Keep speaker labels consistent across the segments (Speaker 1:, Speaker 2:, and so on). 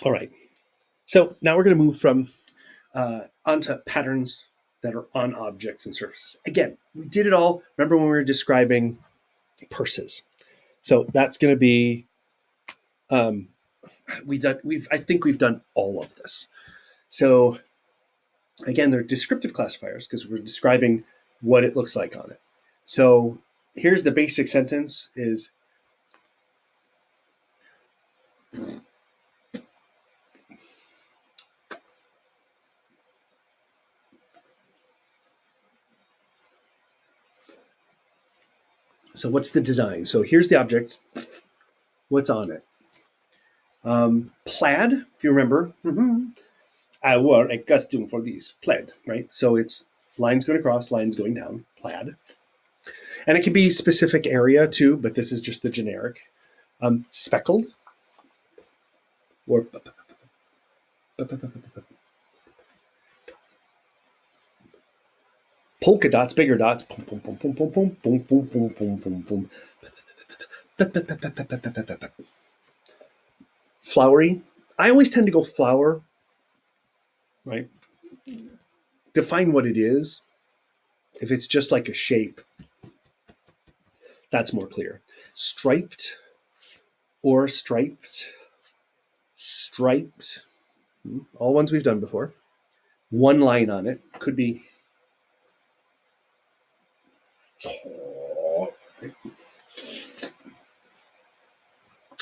Speaker 1: All right. So now we're going to move from onto patterns that are on objects and surfaces. Again, we did it all. Remember when we were describing purses? So that's going to be I think we've done all of this. So again, they're descriptive classifiers because we're describing what it looks like on it. So here's the basic sentence is so what's the design? So here's the object. What's on it? Plaid, if you remember. I wore a costume for these. Plaid, right? So it's lines going across, lines going down. Plaid. And it can be specific area too, but this is just the generic. Speckled or polka dots, bigger dots. Boom, boom, boom, boom, boom, boom, boom, boom, boom, boom, boom, boom. Flowery. I always tend to go flower, right? Define what it is. If it's just like a shape, that's more clear. Striped or striped. Striped. All ones we've done before. One line on it. Could be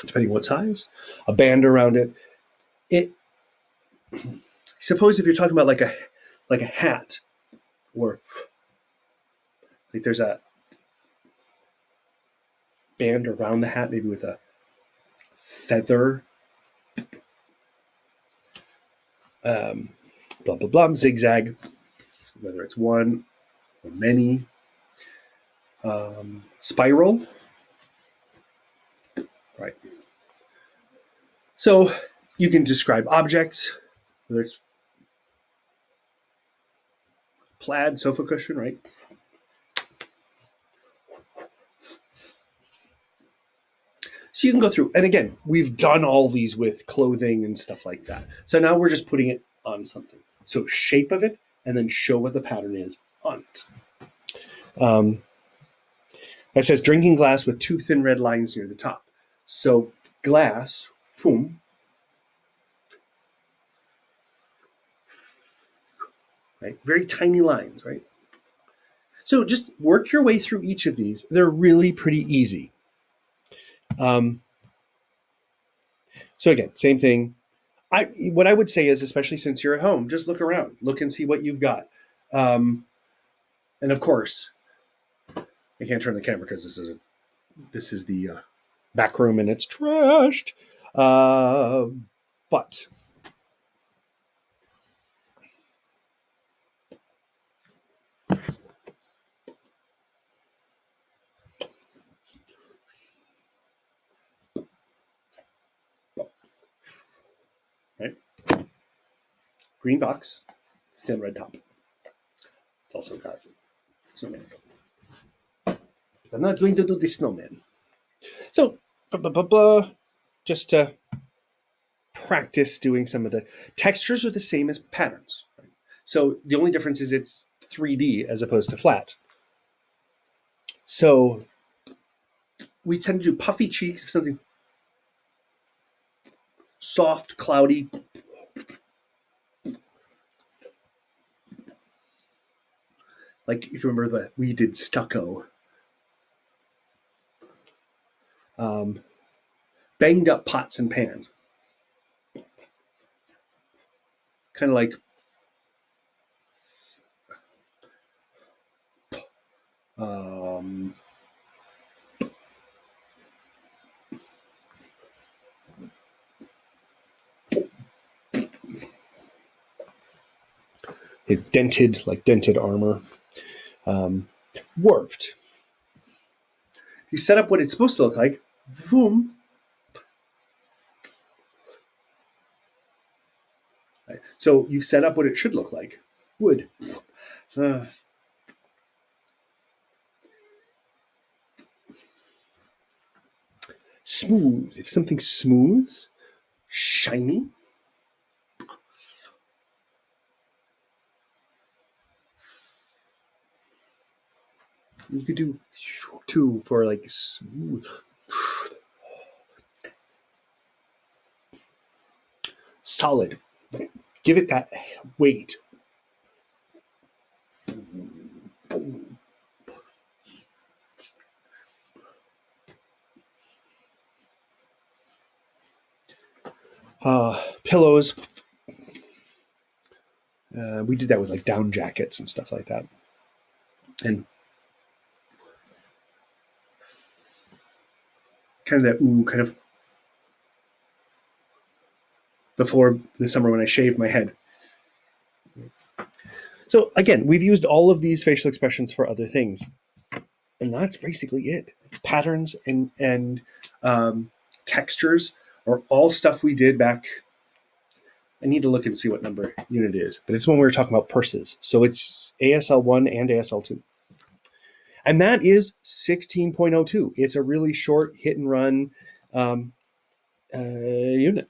Speaker 1: depending what size. A band around it. It suppose if you're talking about like a hat or like there's a band around the hat, maybe with a feather, blah blah blah, zigzag, whether it's one or many, spiral, right? So you can describe objects, whether it's plaid sofa cushion, right? So you can go through, and again, we've done all these with clothing and stuff like that. So now we're just putting it on something. So shape of it, and then show what the pattern is on it. It says drinking glass with two thin red lines near the top. So glass, boom, right? Very tiny lines, right? So just work your way through each of these. They're really pretty easy. So again, same thing. What I would say is, especially since you're at home, just look around, look and see what you've got. And of course, I can't turn the camera because this is the back room and it's trashed. But right, green box, thin red top. It's also got snowman. I'm not going to do the snowman. So, just to practice doing some of the textures are the same as patterns. Right? So the only difference is it's 3D as opposed to flat. So we tend to do puffy cheeks, something soft, cloudy. Like if you remember we did stucco. Banged up pots and pans. Kind of like it's dented, like dented armor. Warped. You set up what it's supposed to look like. Boom. Right. So you've set up what it should look like. Wood. Smooth. If something's smooth, shiny, You could do 2 for like smooth. Solid. Give it that weight. Pillows. We did that with like down jackets and stuff like that. And kind of that kind of before the summer when I shaved my head. So again, we've used all of these facial expressions for other things, and that's basically it. Patterns and textures are all stuff we did back. I need to look and see what number unit it is, but it's when we were talking about purses. So it's ASL1 and ASL2. And that is 16.02. It's a really short hit and run unit.